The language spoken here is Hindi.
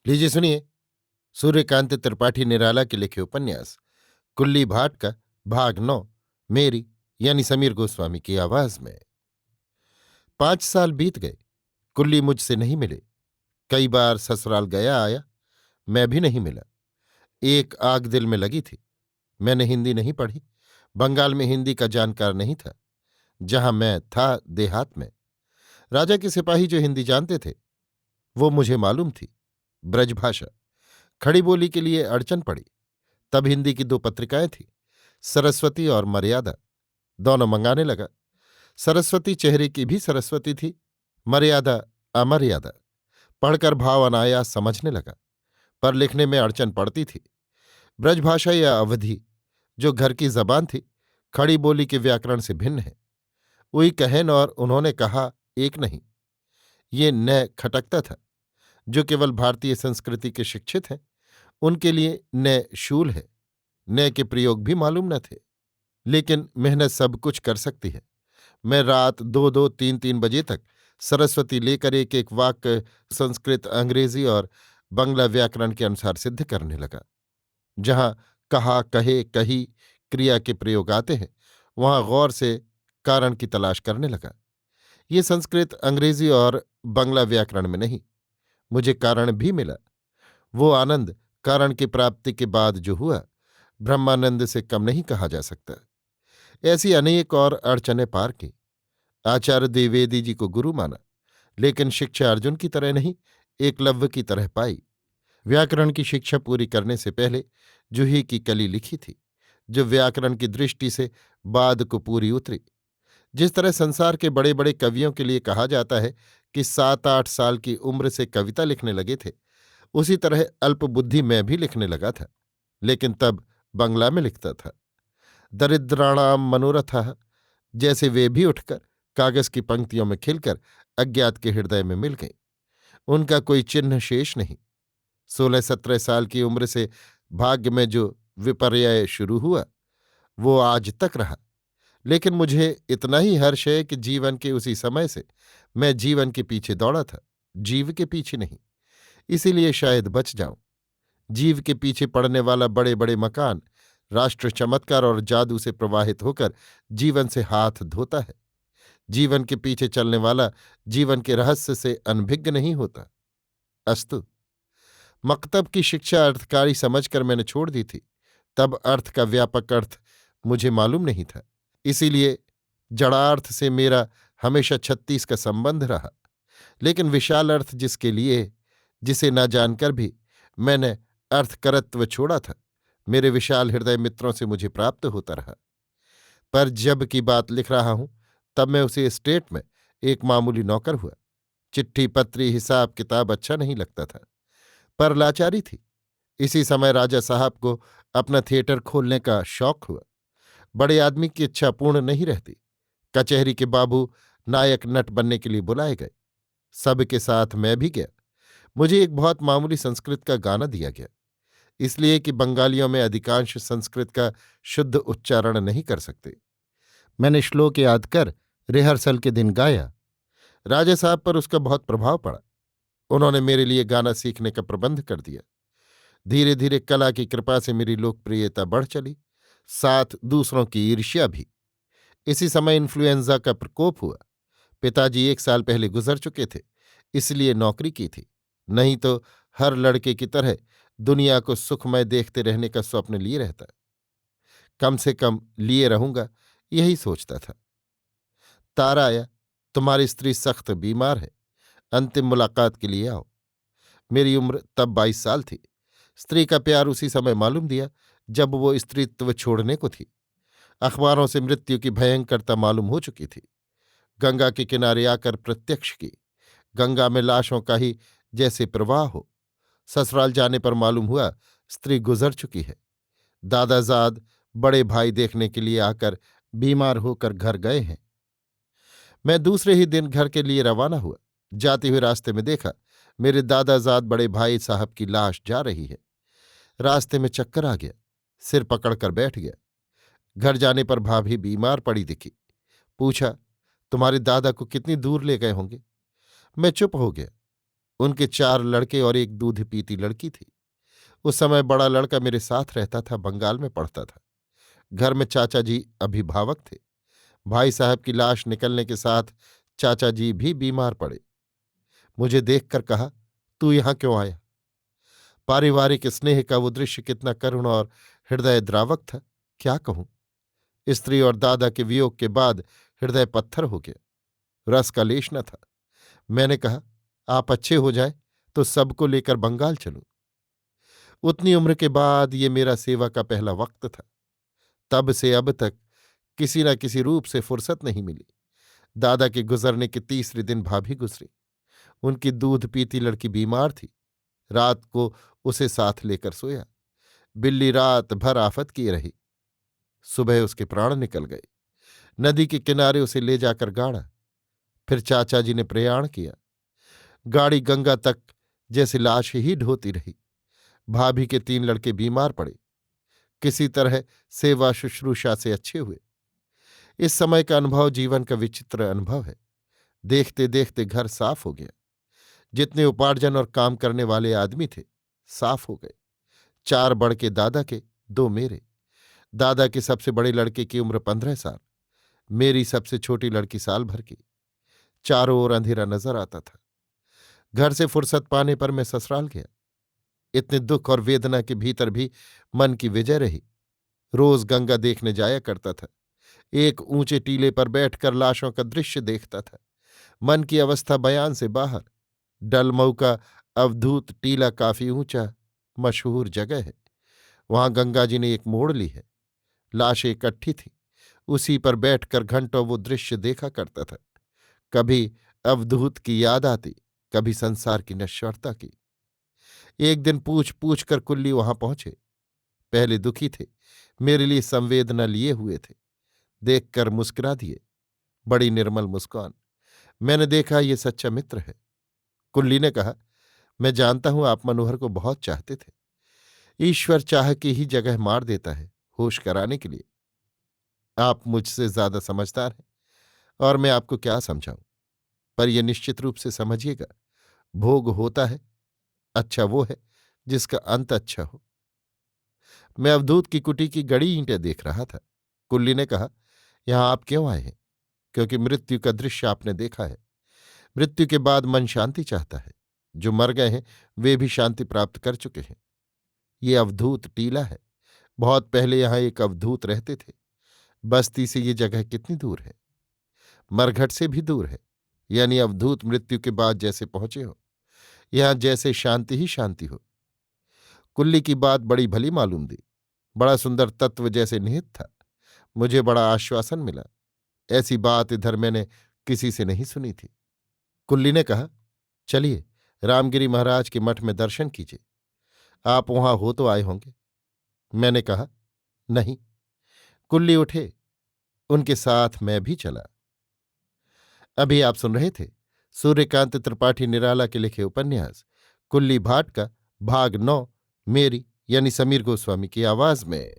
लीजिए सुनिए। सूर्यकांत त्रिपाठी निराला के लिखे उपन्यास कुल्ली भाट का भाग 9 मेरी यानी समीर गोस्वामी की आवाज में। 5 साल बीत गए। कुल्ली मुझसे नहीं मिले। कई बार ससुराल गया आया, मैं भी नहीं मिला। एक आग दिल में लगी थी। मैंने हिंदी नहीं पढ़ी, बंगाल में हिंदी का जानकार नहीं था। जहां मैं था देहात में, राजा के सिपाही जो हिंदी जानते थे वो मुझे मालूम थी। ब्रजभाषा खड़ी बोली के लिए अड़चन पड़ी। तब हिंदी की 2 पत्रिकाएं थीं, सरस्वती और मर्यादा। दोनों मंगाने लगा। सरस्वती चेहरे की भी सरस्वती थी, मर्यादा अमर्यादा। पढ़कर भाव अनायास समझने लगा, पर लिखने में अड़चन पड़ती थी। ब्रजभाषा या अवधी जो घर की जबान थी, खड़ी बोली के व्याकरण से भिन्न है। उई कहन और उन्होंने कहा एक नहीं। ये न खटकता था। जो केवल भारतीय संस्कृति के शिक्षित हैं उनके लिए न शूल है। न के प्रयोग भी मालूम न थे। लेकिन मेहनत सब कुछ कर सकती है। मैं रात 2-2 3-3 बजे तक सरस्वती लेकर एक एक वाक्य संस्कृत, अंग्रेजी और बंगला व्याकरण के अनुसार सिद्ध करने लगा। जहां कहा, कहे, कही क्रिया के प्रयोग आते हैं वहां गौर से कारण की तलाश करने लगा। ये संस्कृत, अंग्रेजी और बंगला व्याकरण में नहीं। मुझे कारण भी मिला। वो आनंद कारण की प्राप्ति के बाद जो हुआ, ब्रह्मानंद से कम नहीं कहा जा सकता। ऐसी अनेक और अड़चनें पार की। आचार्य द्विवेदी जी को गुरु माना, लेकिन शिक्षा अर्जुन की तरह नहीं, एकलव्य की तरह पाई। व्याकरण की शिक्षा पूरी करने से पहले जूही की कली लिखी थी, जो व्याकरण की दृष्टि से बाद को पूरी उतरी। जिस तरह संसार के बड़े बड़े कवियों के लिए कहा जाता है कि 7-8 साल की उम्र से कविता लिखने लगे थे, उसी तरह अल्पबुद्धि मैं भी लिखने लगा था। लेकिन तब बंगला में लिखता था। दरिद्राणाम मनोरथः, जैसे वे भी उठकर कागज की पंक्तियों में खिलकर अज्ञात के हृदय में मिल गईं। उनका कोई चिन्ह शेष नहीं। 16-17 साल की उम्र से भाग्य में जो विपर्यय शुरू हुआ वो आज तक रहा। लेकिन मुझे इतना ही हर्ष है कि जीवन के उसी समय से मैं जीवन के पीछे दौड़ा था, जीव के पीछे नहीं। इसीलिए शायद बच जाऊं। जीव के पीछे पड़ने वाला बड़े बड़े मकान राष्ट्र चमत्कार और जादू से प्रवाहित होकर जीवन से हाथ धोता है। जीवन के पीछे चलने वाला जीवन के रहस्य से अनभिज्ञ नहीं होता। अस्तु। मकतब की शिक्षा अर्थकारी समझकर मैंने छोड़ दी थी। तब अर्थ का व्यापक अर्थ मुझे मालूम नहीं था। इसीलिए जड़ार्थ से मेरा हमेशा 36 का संबंध रहा। लेकिन विशाल अर्थ जिसके लिए, जिसे न जानकर भी मैंने अर्थकरत्व छोड़ा था, मेरे विशाल हृदय मित्रों से मुझे प्राप्त होता रहा। पर जब की बात लिख रहा हूं तब मैं उसी स्टेट में एक मामूली नौकर हुआ। चिट्ठी पत्री हिसाब किताब अच्छा नहीं लगता था, पर लाचारी थी। इसी समय राजा साहब को अपना थिएटर खोलने का शौक हुआ। बड़े आदमी की इच्छा पूर्ण नहीं रहती। कचहरी के बाबू नायक नट बनने के लिए बुलाए गए। सबके साथ मैं भी गया। मुझे एक बहुत मामूली संस्कृत का गाना दिया गया, इसलिए कि बंगालियों में अधिकांश संस्कृत का शुद्ध उच्चारण नहीं कर सकते। मैंने श्लोक याद कर रिहर्सल के दिन गाया। राजा साहब पर उसका बहुत प्रभाव पड़ा। उन्होंने मेरे लिए गाना सीखने का प्रबंध कर दिया। धीरे धीरे कला की कृपा से मेरी लोकप्रियता बढ़ चली, साथ दूसरों की ईर्ष्या भी। इसी समय इन्फ्लुएंजा का प्रकोप हुआ। पिताजी 1 साल पहले गुजर चुके थे, इसलिए नौकरी की थी। नहीं तो हर लड़के की तरह दुनिया को सुखमय देखते रहने का स्वप्न लिए रहता। कम से कम लिए रहूंगा, यही सोचता था। तारा आया, तुम्हारी स्त्री सख्त बीमार है, अंतिम मुलाकात के लिए आओ। मेरी उम्र तब 22 साल थी। स्त्री का प्यार उसी समय मालूम दिया जब वो स्त्रीत्व छोड़ने को थी। अखबारों से मृत्यु की भयंकरता मालूम हो चुकी थी। गंगा के किनारे आकर प्रत्यक्ष की। गंगा में लाशों का ही जैसे प्रवाह हो। ससुराल जाने पर मालूम हुआ स्त्री गुजर चुकी है। दादाजाद बड़े भाई देखने के लिए आकर बीमार होकर घर गए हैं। मैं दूसरे ही दिन घर के लिए रवाना हुआ। जाते हुए रास्ते में देखा मेरे दादाजाद बड़े भाई साहब की लाश जा रही है। रास्ते में चक्कर आ गया, सिर पकड़कर बैठ गया। घर जाने पर भाभी बीमार पड़ी दिखी। पूछा, तुम्हारे दादा को कितनी दूर ले गए होंगे? मैं चुप हो गया। उनके 4 लड़के और एक दूध पीती लड़की थी। उस समय बड़ा लड़का मेरे साथ रहता था, बंगाल में पढ़ता था। घर में चाचा जी अभिभावक थे। भाई साहब की लाश निकलने के साथ चाचा जी भी बीमार पड़े। मुझे देखकर कहा, तू यहां क्यों आया? पारिवारिक स्नेह का वो दृश्य कितना करुण और हृदयद्रावक था, क्या कहूं। स्त्री और दादा के वियोग के बाद हृदय पत्थर हो गया। रस का लेश न था। मैंने कहा, आप अच्छे हो जाए तो सबको लेकर बंगाल चलूं। उतनी उम्र के बाद ये मेरा सेवा का पहला वक्त था। तब से अब तक किसी न किसी रूप से फुर्सत नहीं मिली। दादा के गुजरने के तीसरे दिन भाभी गुजरी। उनकी दूध पीती लड़की बीमार थी। रात को उसे साथ लेकर सोया। बिल्ली रात भर आफत किए रही। सुबह उसके प्राण निकल गए। नदी के किनारे उसे ले जाकर गाड़ा। फिर चाचा जी ने प्रयाण किया। गाड़ी गंगा तक जैसे लाश ही ढोती रही। भाभी के 3 लड़के बीमार पड़े। किसी तरह सेवा शुश्रूषा से अच्छे हुए। इस समय का अनुभव जीवन का विचित्र अनुभव है। देखते देखते घर साफ हो गया। जितने उपार्जन और काम करने वाले आदमी थे, साफ हो गए। 4 बड़के दादा के, 2 मेरे। दादा के सबसे बड़े लड़के की उम्र 15 साल, मेरी सबसे छोटी लड़की साल भर की। चारों ओर अंधेरा नजर आता था। घर से फुर्सत पाने पर मैं ससुराल गया। इतने दुख और वेदना के भीतर भी मन की विजय रही। रोज गंगा देखने जाया करता था। एक ऊंचे टीले पर बैठकर लाशों का दृश्य देखता था। मन की अवस्था बयान से बाहर। डलमऊ का अवधूत टीला काफी ऊंचा मशहूर जगह है। वहां गंगा जी ने एक मोड़ ली है। लाशें इकट्ठी थी। उसी पर बैठकर घंटों वो दृश्य देखा करता था। कभी अवधूत की याद आती, कभी संसार की नश्वरता की। एक दिन पूछ पूछ कर कुल्ली वहां पहुंचे। पहले दुखी थे, मेरे लिए संवेदना लिए हुए थे। देखकर मुस्कुरा दिए, बड़ी निर्मल मुस्कान। मैंने देखा ये सच्चा मित्र है। कुल्ली ने कहा, मैं जानता हूं आप मनोहर को बहुत चाहते थे। ईश्वर चाह के ही जगह मार देता है, होश कराने के लिए। आप मुझसे ज्यादा समझदार हैं और मैं आपको क्या समझाऊं। पर यह निश्चित रूप से समझिएगा, भोग होता है, अच्छा वो है जिसका अंत अच्छा हो। मैं अवधूत की कुटी की गड़ी ईंटें देख रहा था। कुल्ली ने कहा, यहां आप क्यों आए हैं? क्योंकि मृत्यु का दृश्य आपने देखा है। मृत्यु के बाद मन शांति चाहता है। जो मर गए हैं वे भी शांति प्राप्त कर चुके हैं। ये अवधूत टीला है। बहुत पहले यहां एक अवधूत रहते थे। बस्ती से ये जगह कितनी दूर है? मरघट से भी दूर है। यानी अवधूत मृत्यु के बाद जैसे पहुंचे हो, यहां जैसे शांति ही शांति हो। कुल्ली की बात बड़ी भली मालूम दी। बड़ा सुंदर तत्व जैसे निहित था। मुझे बड़ा आश्वासन मिला। ऐसी बात इधर मैंने किसी से नहीं सुनी थी। कुल्ली ने कहा, चलिए रामगिरी महाराज के मठ में दर्शन कीजिए। आप वहां हो तो आए होंगे। मैंने कहा, नहीं। कुल्ली उठे, उनके साथ मैं भी चला। अभी आप सुन रहे थे सूर्यकांत त्रिपाठी निराला के लिखे उपन्यास कुल्ली भाट का भाग 9, मेरी यानी समीर गोस्वामी की आवाज में।